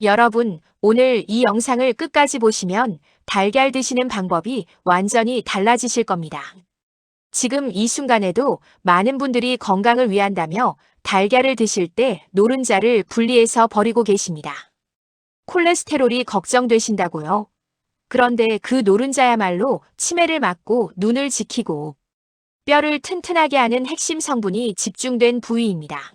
여러분, 오늘 이 영상을 끝까지 보시면 달걀 드시는 방법이 완전히 달라지실 겁니다. 지금 이 순간에도 많은 분들이 건강을 위한다며 달걀을 드실 때 노른자를 분리해서 버리고 계십니다. 콜레스테롤이 걱정되신다고요? 그런데 그 노른자야말로 치매를 막고 눈을 지키고 뼈를 튼튼하게 하는 핵심 성분이 집중된 부위입니다.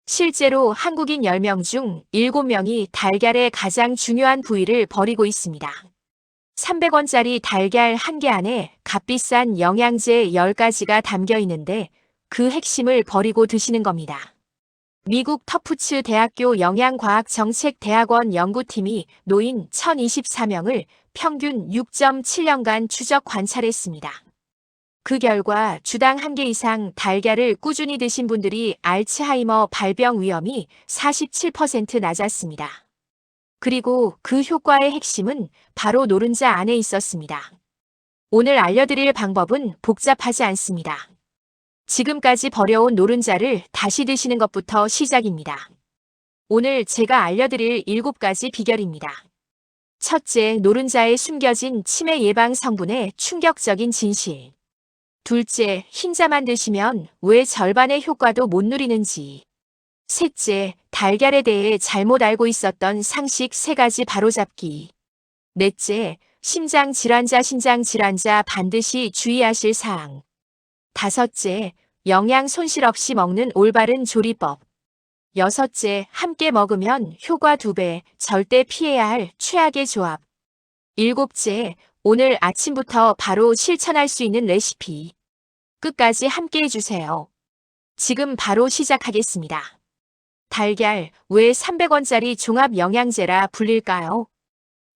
실제로 한국인 10명 중 7명이 달걀의 가장 중요한 부위를 버리고 있습니다. 300원짜리 달걀 한 개 안에 값비싼 영양제 10가지가 담겨 있는데 그 핵심을 버리고 드시는 겁니다. 미국 터프츠 대학교 영양과학정책대학원 연구팀이 노인 1024명을 평균 6.7년간 추적 관찰했습니다. 그 결과 주당 한 개 이상 달걀을 꾸준히 드신 분들이 알츠하이머 발병 위험이 47% 낮았습니다. 그리고 그 효과의 핵심은 바로 노른자 안에 있었습니다. 오늘 알려드릴 방법은 복잡하지 않습니다. 지금까지 버려온 노른자를 다시 드시는 것부터 시작입니다. 오늘 제가 알려드릴 7가지 비결입니다. 첫째, 노른자에 숨겨진 치매 예방 성분의 충격적인 진실. 둘째, 흰자만 드시면 왜 절반의 효과도 못 누리는지. 셋째, 달걀에 대해 잘못 알고 있었던 상식 3가지 바로잡기. 넷째, 신장 질환자 반드시 주의하실 사항. 다섯째, 영양 손실 없이 먹는 올바른 조리법. 여섯째, 함께 먹으면 효과 2배, 절대 피해야 할 최악의 조합. 일곱째, 오늘 아침부터 바로 실천할 수 있는 레시피. 끝까지 함께 해주세요. 지금 바로 시작하겠습니다. 달걀, 왜 300원짜리 종합 영양제라 불릴까요?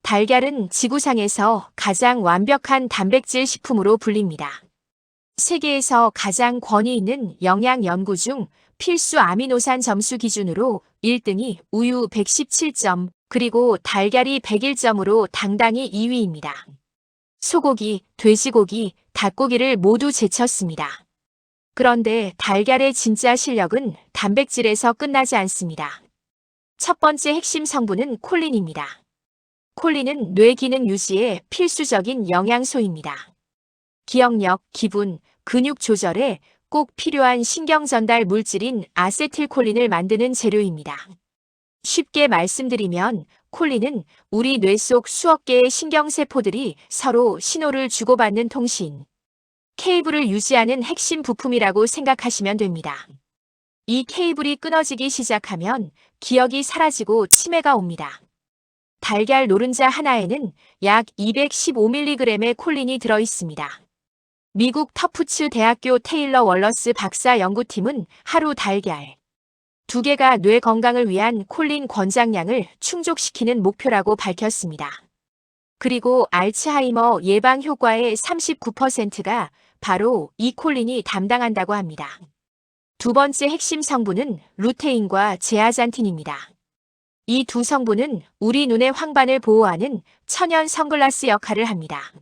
달걀은 지구상에서 가장 완벽한 단백질 식품으로 불립니다. 세계에서 가장 권위 있는 영양 연구 중 필수 아미노산 점수 기준으로 1등이 우유 117점, 그리고 달걀이 101점으로 당당히 2위입니다. 소고기, 돼지고기, 닭고기를 모두 제쳤습니다. 그런데 달걀의 진짜 실력은 단백질에서 끝나지 않습니다. 첫 번째 핵심 성분은 콜린입니다. 콜린은 뇌 기능 유지에 필수적인 영양소입니다. 기억력, 기분, 근육 조절에 꼭 필요한 신경 전달 물질인 아세틸콜린을 만드는 재료입니다. 쉽게 말씀드리면 콜린은 우리 뇌 속 수억 개의 신경세포들이 서로 신호를 주고받는 통신, 케이블을 유지하는 핵심 부품이라고 생각하시면 됩니다. 이 케이블이 끊어지기 시작하면 기억이 사라지고 치매가 옵니다. 달걀 노른자 하나에는 약 215mg의 콜린이 들어있습니다. 미국 터프츠 대학교 테일러 월러스 박사 연구팀은 하루 달걀 2개가 뇌 건강을 위한 콜린 권장량을 충족시키는 목표라고 밝혔습니다. 그리고 알츠하이머 예방 효과의 39%가 바로 이 콜린이 담당한다고 합니다. 두 번째 핵심 성분은 루테인과 제아잔틴입니다. 이 두 성분은 우리 눈의 황반을 보호하는 천연 선글라스 역할을 합니다.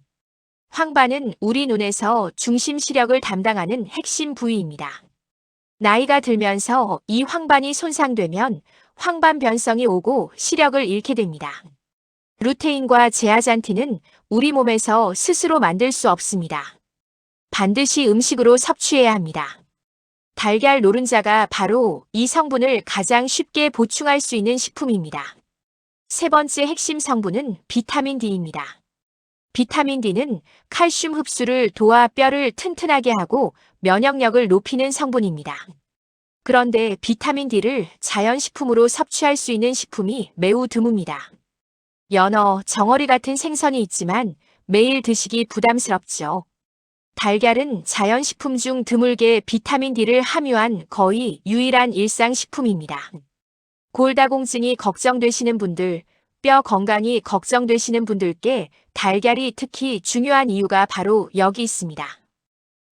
황반은 우리 눈에서 중심 시력을 담당하는 핵심 부위입니다. 나이가 들면서 이 황반이 손상되면 황반 변성이 오고 시력을 잃게 됩니다. 루테인과 제아잔틴은 우리 몸에서 스스로 만들 수 없습니다. 반드시 음식으로 섭취해야 합니다. 달걀 노른자가 바로 이 성분을 가장 쉽게 보충할 수 있는 식품입니다. 세 번째 핵심 성분은 비타민 D입니다. 비타민 D는 칼슘 흡수를 도와 뼈를 튼튼하게 하고 면역력을 높이는 성분입니다. 그런데 비타민 D를 자연식품으로 섭취할 수 있는 식품이 매우 드뭅니다. 연어, 정어리 같은 생선이 있지만 매일 드시기 부담스럽죠. 달걀은 자연식품 중 드물게 비타민 D를 함유한 거의 유일한 일상식품입니다. 골다공증이 걱정되시는 분들, 뼈 건강이 걱정되시는 분들께 달걀이 특히 중요한 이유가 바로 여기 있습니다.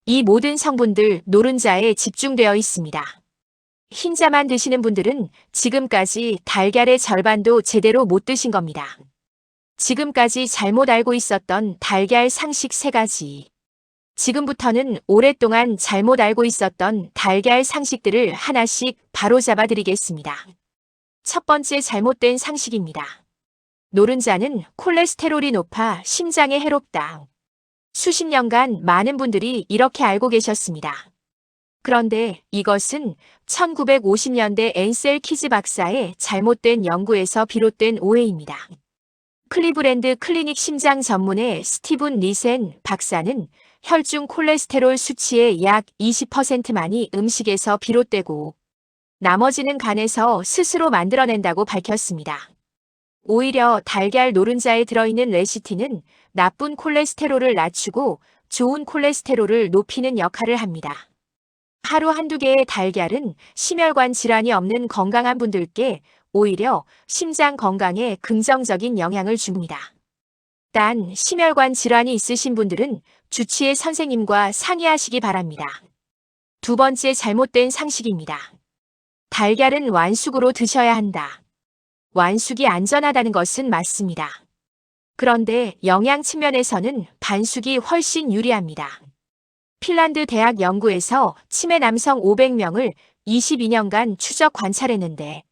이 모든 성분들 노른자에 집중되어 있습니다. 흰자만 드시는 분들은 지금까지 달걀의 절반도 제대로 못 드신 겁니다. 지금까지 잘못 알고 있었던 달걀 상식 3가지. 지금부터는 오랫동안 잘못 알고 있었던 달걀 상식들을 하나씩 바로잡아 드리겠습니다. 첫 번째 잘못된 상식입니다. 노른자는 콜레스테롤이 높아 심장에 해롭다. 수십 년간 많은 분들이 이렇게 알고 계셨습니다. 그런데 이것은 1950년대 앤셀 키즈 박사의 잘못된 연구에서 비롯된 오해입니다. 클리브랜드 클리닉 심장 전문의 스티븐 리센 박사는 혈중 콜레스테롤 수치의 약 20%만이 음식에서 비롯되고 나머지는 간에서 스스로 만들어낸다고 밝혔습니다. 오히려 달걀 노른자에 들어있는 레시틴은 나쁜 콜레스테롤을 낮추고 좋은 콜레스테롤을 높이는 역할을 합니다. 하루 한두 개의 달걀은 심혈관 질환이 없는 건강한 분들께 오히려 심장 건강에 긍정적인 영향을 줍니다. 단, 심혈관 질환이 있으신 분들은 주치의 선생님과 상의하시기 바랍니다. 두 번째 잘못된 상식입니다. 달걀은 완숙으로 드셔야 한다. 완숙이 안전하다는 것은 맞습니다. 그런데 영양 측면에서는 반숙이 훨씬 유리합니다. 핀란드 대학 연구에서 치매 남성 500명을 22년간 추적 관찰했는데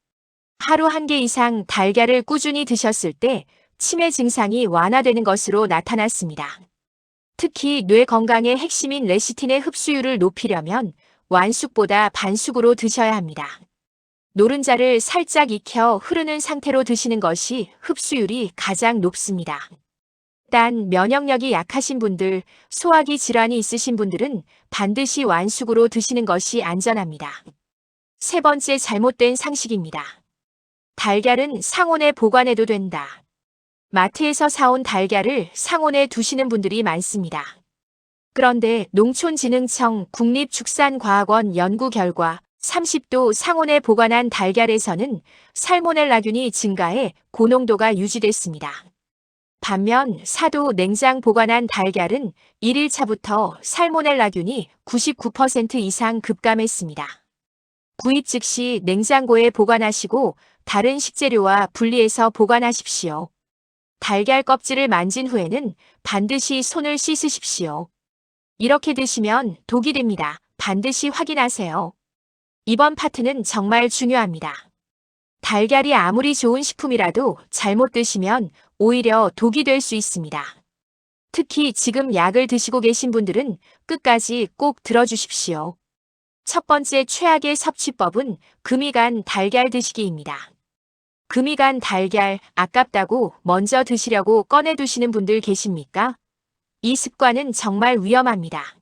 하루 한 개 이상 달걀을 꾸준히 드셨을 때 치매 증상이 완화되는 것으로 나타났습니다. 특히 뇌 건강의 핵심인 레시틴의 흡수율을 높이려면 완숙보다 반숙으로 드셔야 합니다. 노른자를 살짝 익혀 흐르는 상태로 드시는 것이 흡수율이 가장 높습니다. 단, 면역력이 약하신 분들, 소화기 질환이 있으신 분들은 반드시 완숙으로 드시는 것이 안전합니다. 세 번째 잘못된 상식입니다. 달걀은 상온에 보관해도 된다. 마트에서 사온 달걀을 상온에 두시는 분들이 많습니다. 그런데 농촌진흥청 국립축산과학원 연구 결과 30도 상온에 보관한 달걀에서는 살모넬라균이 증가해 고농도가 유지됐습니다. 반면 4도 냉장 보관한 달걀은 1일차부터 살모넬라균이 99% 이상 급감했습니다. 구입 즉시 냉장고에 보관하시고 다른 식재료와 분리해서 보관하십시오. 달걀 껍질을 만진 후에는 반드시 손을 씻으십시오. 이렇게 드시면 독이 됩니다. 반드시 확인하세요. 이번 파트는 정말 중요합니다. 달걀이 아무리 좋은 식품이라도 잘못 드시면 오히려 독이 될 수 있습니다. 특히 지금 약을 드시고 계신 분들은 끝까지 꼭 들어주십시오. 첫 번째 최악의 섭취법은 금이간 달걀 드시기입니다. 금이간 달걀 아깝다고 먼저 드시려고 꺼내두시는 분들 계십니까? 이 습관은 정말 위험합니다.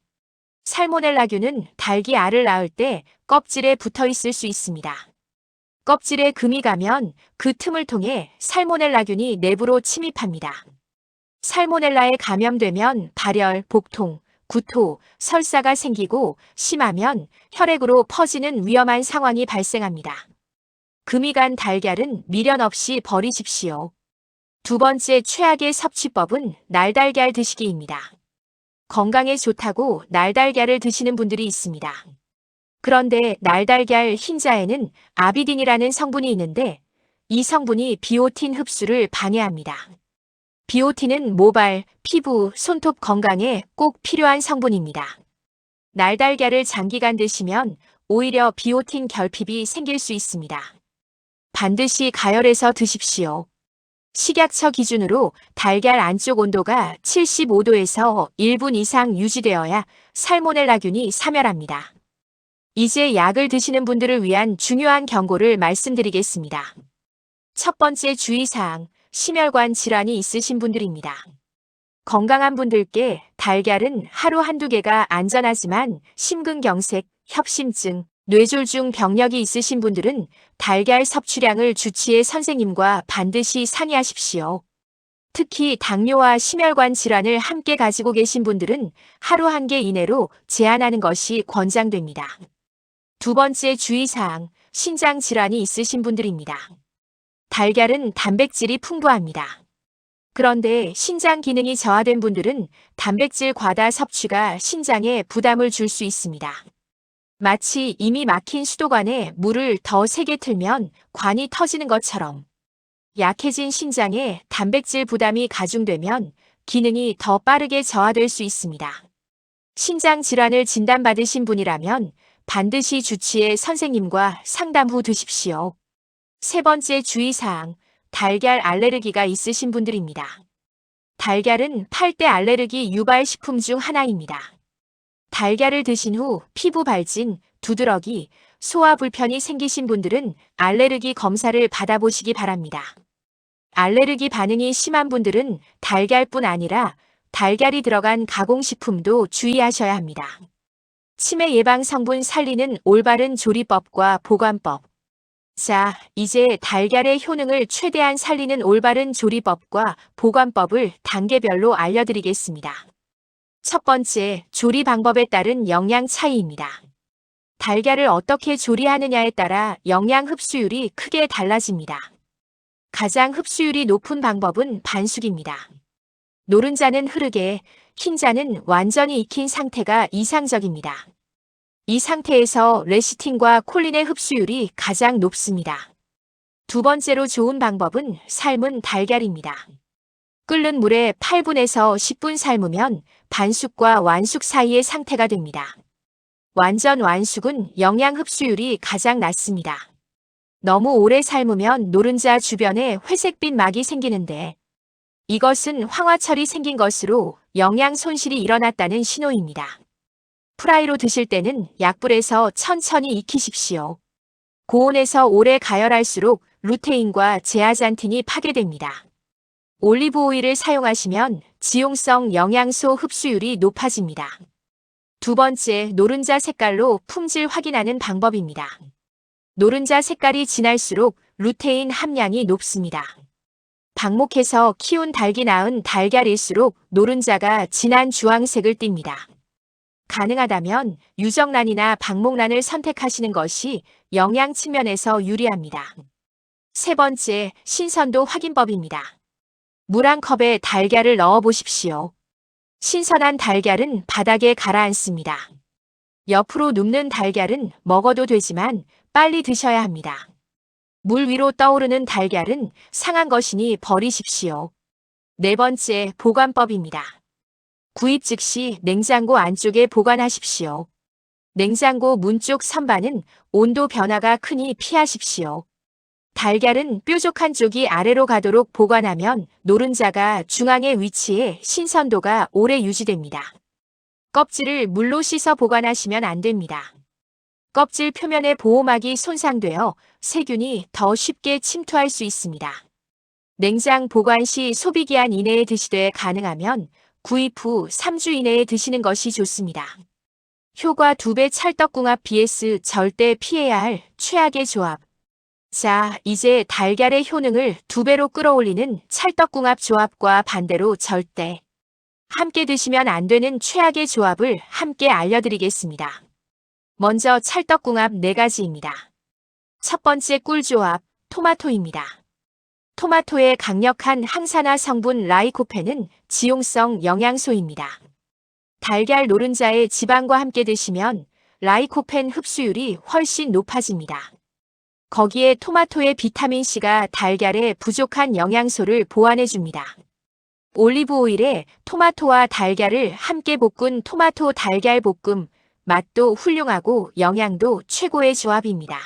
살모넬라균은 닭이 알을 낳을 때 껍질에 붙어 있을 수 있습니다. 껍질에 금이 가면 그 틈을 통해 살모넬라균이 내부로 침입합니다. 살모넬라에 감염되면 발열, 복통, 구토, 설사가 생기고 심하면 혈액으로 퍼지는 위험한 상황이 발생합니다. 금이 간 달걀은 미련 없이 버리십시오. 두 번째 최악의 섭취법은 날달걀 드시기입니다. 건강에 좋다고 날달걀을 드시는 분들이 있습니다. 그런데 날달걀 흰자에는 아비딘이라는 성분이 있는데 이 성분이 비오틴 흡수를 방해합니다. 비오틴은 모발, 피부, 손톱 건강에 꼭 필요한 성분입니다. 날달걀을 장기간 드시면 오히려 비오틴 결핍이 생길 수 있습니다. 반드시 가열해서 드십시오. 식약처 기준으로 달걀 안쪽 온도가 75도에서 1분 이상 유지되어야 살모넬라균이 사멸합니다. 이제 약을 드시는 분들을 위한 중요한 경고를 말씀드리겠습니다. 첫 번째 주의사항, 심혈관 질환이 있으신 분들입니다. 건강한 분들께 달걀은 하루 한두 개가 안전하지만 심근경색, 협심증, 뇌졸중 병력이 있으신 분들은 달걀 섭취량을 주치의 선생님과 반드시 상의하십시오. 특히 당뇨와 심혈관 질환을 함께 가지고 계신 분들은 하루 한 개 이내로 제한하는 것이 권장됩니다. 두 번째 주의사항, 신장 질환이 있으신 분들입니다. 달걀은 단백질이 풍부합니다. 그런데 신장 기능이 저하된 분들은 단백질 과다 섭취가 신장에 부담을 줄 수 있습니다. 마치 이미 막힌 수도관에 물을 더 세게 틀면 관이 터지는 것처럼 약해진 신장에 단백질 부담이 가중되면 기능이 더 빠르게 저하될 수 있습니다. 신장 질환을 진단받으신 분이라면 반드시 주치의 선생님과 상담 후 드십시오. 세 번째 주의사항, 달걀 알레르기가 있으신 분들입니다. 달걀은 8대 알레르기 유발 식품 중 하나입니다. 달걀을 드신 후 피부 발진, 두드러기, 소화 불편이 생기신 분들은 알레르기 검사를 받아보시기 바랍니다. 알레르기 반응이 심한 분들은 달걀뿐 아니라 달걀이 들어간 가공식품도 주의하셔야 합니다. 치매 예방 성분 살리는 올바른 조리법과 보관법. 자, 이제 달걀의 효능을 최대한 살리는 올바른 조리법과 보관법을 단계별로 알려드리겠습니다. 첫 번째, 조리 방법에 따른 영양 차이입니다. 달걀을 어떻게 조리하느냐에 따라 영양 흡수율이 크게 달라집니다. 가장 흡수율이 높은 방법은 반숙입니다. 노른자는 흐르게, 흰자는 완전히 익힌 상태가 이상적입니다. 이 상태에서 레시틴과 콜린의 흡수율이 가장 높습니다. 두 번째로 좋은 방법은 삶은 달걀입니다. 끓는 물에 8분에서 10분 삶으면 반숙과 완숙 사이의 상태가 됩니다. 완전 완숙은 영양 흡수율이 가장 낮습니다. 너무 오래 삶으면 노른자 주변에 회색빛 막이 생기는데 이것은 황화철이 생긴 것으로 영양 손실이 일어났다는 신호입니다. 프라이로 드실 때는 약불에서 천천히 익히십시오. 고온에서 오래 가열할수록 루테인과 제아잔틴이 파괴됩니다. 올리브 오일을 사용하시면 지용성 영양소 흡수율이 높아집니다. 두 번째, 노른자 색깔로 품질 확인하는 방법입니다. 노른자 색깔이 진할수록 루테인 함량이 높습니다. 방목해서 키운 닭이 낳은 달걀일수록 노른자가 진한 주황색을 띱니다. 가능하다면 유정란이나 방목란을 선택하시는 것이 영양 측면에서 유리합니다. 세 번째, 신선도 확인법입니다. 물 한 컵에 달걀을 넣어 보십시오. 신선한 달걀은 바닥에 가라앉습니다. 옆으로 눕는 달걀은 먹어도 되지만 빨리 드셔야 합니다. 물 위로 떠오르는 달걀은 상한 것이니 버리십시오. 네 번째, 보관법입니다. 구입 즉시 냉장고 안쪽에 보관하십시오. 냉장고 문 쪽 선반은 온도 변화가 크니 피하십시오. 달걀은 뾰족한 쪽이 아래로 가도록 보관하면 노른자가 중앙에 위치해 신선도가 오래 유지됩니다. 껍질을 물로 씻어 보관하시면 안 됩니다. 껍질 표면의 보호막이 손상되어 세균이 더 쉽게 침투할 수 있습니다. 냉장 보관 시 소비기한 이내에 드시되 가능하면 구입 후 3주 이내에 드시는 것이 좋습니다. 효과 2배 찰떡궁합 vs 절대 피해야 할 최악의 조합. 자, 이제 달걀의 효능을 2배로 끌어올리는 찰떡궁합 조합과 반대로 절대 함께 드시면 안 되는 최악의 조합을 함께 알려드리겠습니다. 먼저 찰떡궁합 4가지입니다. 첫 번째 꿀조합, 토마토입니다. 토마토의 강력한 항산화 성분 라이코펜은 지용성 영양소입니다. 달걀 노른자의 지방과 함께 드시면 라이코펜 흡수율이 훨씬 높아집니다. 거기에 토마토의 비타민C가 달걀의 부족한 영양소를 보완해줍니다. 올리브 오일에 토마토와 달걀을 함께 볶은 토마토 달걀 볶음, 맛도 훌륭하고 영양도 최고의 조합입니다.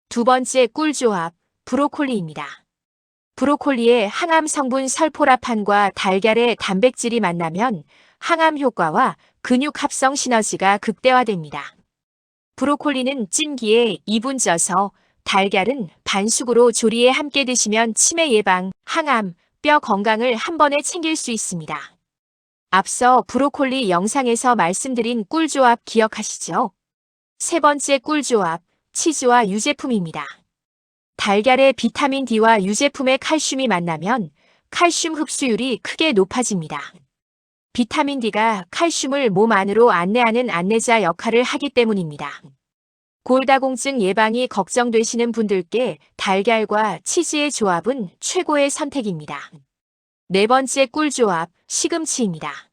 두 번째 꿀조합, 브로콜리입니다. 브로콜리의 항암 성분 설포라판과 달걀의 단백질이 만나면 항암 효과와 근육 합성 시너지가 극대화됩니다. 브로콜리는 찜기에 2분 쪄서 달걀은 반숙으로 조리에 함께 드시면 치매 예방, 항암, 뼈 건강을 한 번에 챙길 수 있습니다. 앞서 브로콜리 영상에서 말씀드린 꿀조합 기억하시죠? 세 번째 꿀조합, 치즈와 유제품입니다. 달걀의 비타민 D와 유제품의 칼슘이 만나면 칼슘 흡수율이 크게 높아집니다. 비타민 D가 칼슘을 몸 안으로 안내하는 안내자 역할을 하기 때문입니다. 골다공증 예방이 걱정되시는 분들께 달걀과 치즈의 조합은 최고의 선택입니다. 네 번째 꿀조합, 시금치입니다.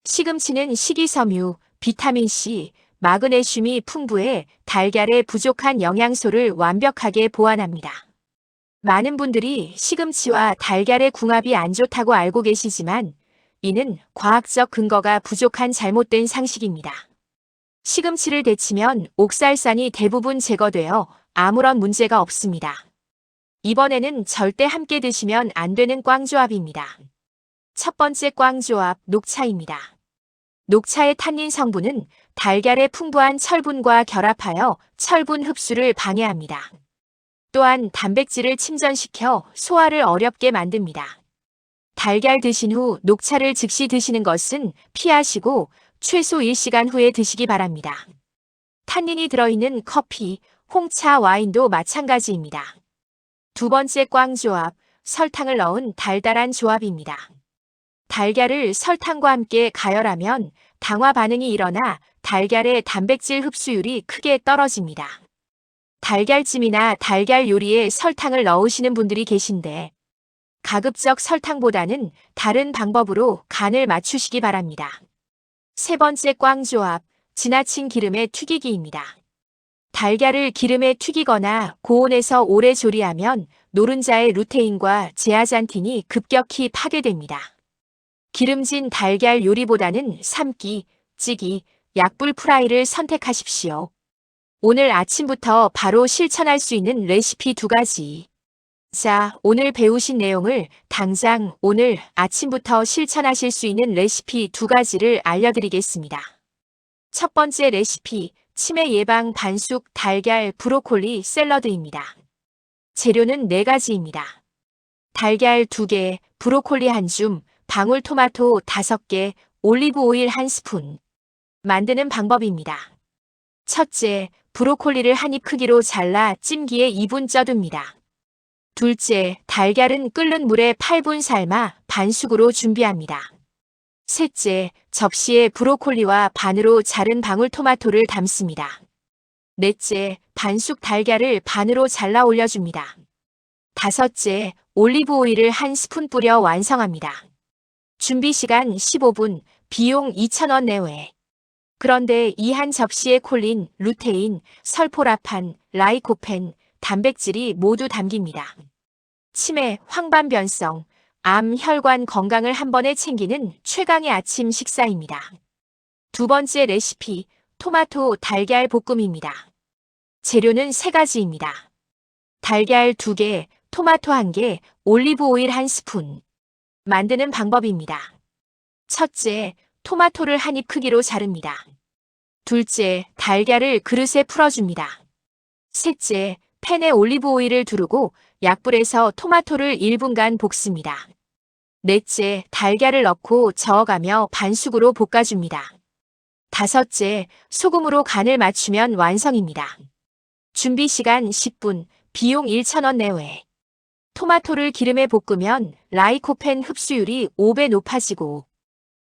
시금치는 식이섬유, 비타민C, 마그네슘이 풍부해 달걀의 부족한 영양소를 완벽하게 보완합니다. 많은 분들이 시금치와 달걀의 궁합이 안 좋다고 알고 계시지만 이는 과학적 근거가 부족한 잘못된 상식입니다. 시금치를 데치면 옥살산이 대부분 제거되어 아무런 문제가 없습니다. 이번에는 절대 함께 드시면 안 되는 꽝조합입니다. 첫 번째 꽝조합, 녹차입니다. 녹차의 탄닌 성분은 달걀의 풍부한 철분과 결합하여 철분 흡수를 방해합니다. 또한 단백질을 침전시켜 소화를 어렵게 만듭니다. 달걀 드신 후 녹차를 즉시 드시는 것은 피하시고 최소 1시간 후에 드시기 바랍니다. 탄닌이 들어있는 커피, 홍차, 와인도 마찬가지입니다. 두 번째 꽝조합, 설탕을 넣은 달달한 조합입니다. 달걀을 설탕과 함께 가열하면 당화 반응이 일어나 달걀의 단백질 흡수율이 크게 떨어집니다. 달걀찜이나 달걀 요리에 설탕을 넣으시는 분들이 계신데 가급적 설탕보다는 다른 방법으로 간을 맞추시기 바랍니다. 세 번째 꽝조합, 지나친 기름의 튀기기입니다. 달걀을 기름에 튀기거나 고온에서 오래 조리하면 노른자의 루테인과 제아잔틴이 급격히 파괴됩니다. 기름진 달걀 요리보다는 삶기, 찌기, 약불 프라이를 선택하십시오. 오늘 아침부터 바로 실천할 수 있는 레시피 2가지. 자, 오늘 배우신 내용을 당장 오늘 아침부터 실천하실 수 있는 레시피 2가지를 알려드리겠습니다. 첫 번째 레시피, 치매 예방 반숙 달걀 브로콜리 샐러드입니다. 재료는 4가지입니다. 달걀 2개, 브로콜리 1줌, 방울토마토 5개, 올리브 오일 1스푼. 만드는 방법입니다. 첫째, 브로콜리를 한 입 크기로 잘라 찜기에 2분 쪄둡니다. 둘째, 달걀은 끓는 물에 8분 삶아 반숙으로 준비합니다. 셋째, 접시에 브로콜리와 반으로 자른 방울토마토를 담습니다. 넷째, 반숙 달걀을 반으로 잘라 올려줍니다. 다섯째, 올리브 오일을 1스푼 뿌려 완성합니다. 준비 시간 15분, 비용 2,000원 내외. 그런데 이 한 접시에 콜린, 루테인, 설포라판, 라이코펜, 단백질이 모두 담깁니다. 치매, 황반변성, 암, 혈관 건강을 한 번에 챙기는 최강의 아침 식사입니다. 두 번째 레시피, 토마토 달걀 볶음입니다. 재료는 3가지입니다. 달걀 2개, 토마토 1개, 올리브 오일 1스푼. 만드는 방법입니다. 첫째, 토마토를 한 입 크기로 자릅니다. 둘째, 달걀을 그릇에 풀어줍니다. 셋째, 팬에 올리브 오일을 두르고 약불에서 토마토를 1분간 볶습니다. 넷째, 달걀을 넣고 저어가며 반숙으로 볶아줍니다. 다섯째, 소금으로 간을 맞추면 완성입니다. 준비 시간 10분, 비용 1,000원 내외. 토마토를 기름에 볶으면 라이코펜 흡수율이 5배 높아지고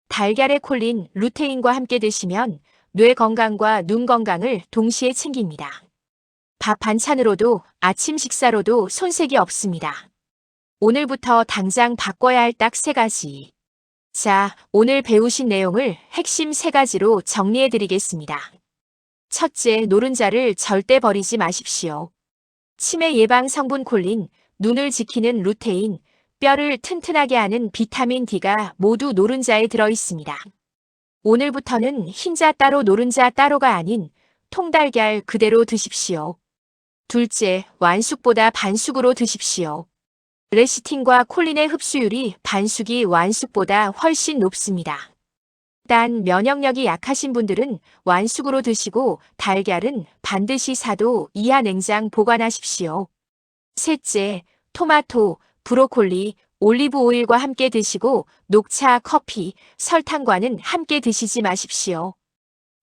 달걀에 콜린 루테인과 함께 드시면 뇌 건강과 눈 건강을 동시에 챙깁니다. 밥 반찬으로도 아침 식사로도 손색이 없습니다. 오늘부터 당장 바꿔야 할 딱 3가지. 자, 오늘 배우신 내용을 핵심 3가지로 정리해 드리겠습니다. 첫째, 노른자를 절대 버리지 마십시오. 치매 예방 성분 콜린, 눈을 지키는 루테인, 뼈를 튼튼하게 하는 비타민 D가 모두 노른자에 들어 있습니다. 오늘부터는 흰자 따로 노른자 따로가 아닌 통달걀 그대로 드십시오. 둘째, 완숙보다 반숙으로 드십시오. 레시틴과 콜린의 흡수율이 반숙이 완숙보다 훨씬 높습니다. 단 면역력이 약하신 분들은 완숙으로 드시고 달걀은 반드시 4도 이하 냉장 보관하십시오. 셋째, 토마토, 브로콜리, 올리브 오일과 함께 드시고 녹차, 커피, 설탕과는 함께 드시지 마십시오.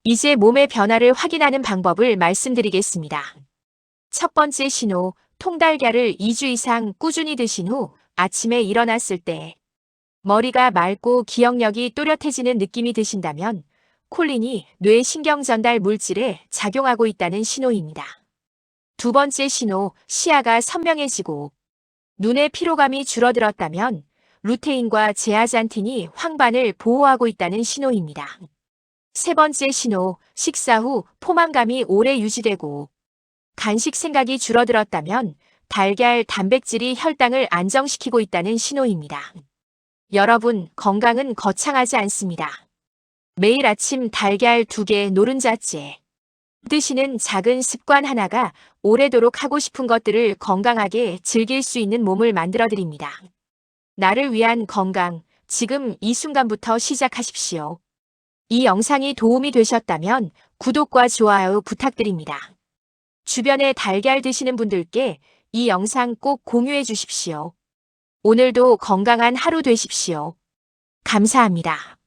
이제 몸의 변화를 확인하는 방법을 말씀드리겠습니다. 첫 번째 신호, 통달걀을 2주 이상 꾸준히 드신 후 아침에 일어났을 때 머리가 맑고 기억력이 또렷해지는 느낌이 드신다면 콜린이 뇌 신경 전달 물질에 작용하고 있다는 신호입니다. 두 번째 신호, 시야가 선명해지고 눈의 피로감이 줄어들었다면 루테인과 제아잔틴이 황반을 보호하고 있다는 신호입니다. 세 번째 신호, 식사 후 포만감이 오래 유지되고 간식 생각이 줄어들었다면 달걀 단백질이 혈당을 안정시키고 있다는 신호입니다. 여러분, 건강은 거창하지 않습니다. 매일 아침 달걀 2개 노른자째. 드시는 작은 습관 하나가 오래도록 하고 싶은 것들을 건강하게 즐길 수 있는 몸을 만들어 드립니다. 나를 위한 건강, 지금 이 순간부터 시작하십시오. 이 영상이 도움이 되셨다면 구독과 좋아요 부탁드립니다. 주변에 달걀 드시는 분들께 이 영상 꼭 공유해 주십시오. 오늘도 건강한 하루 되십시오. 감사합니다.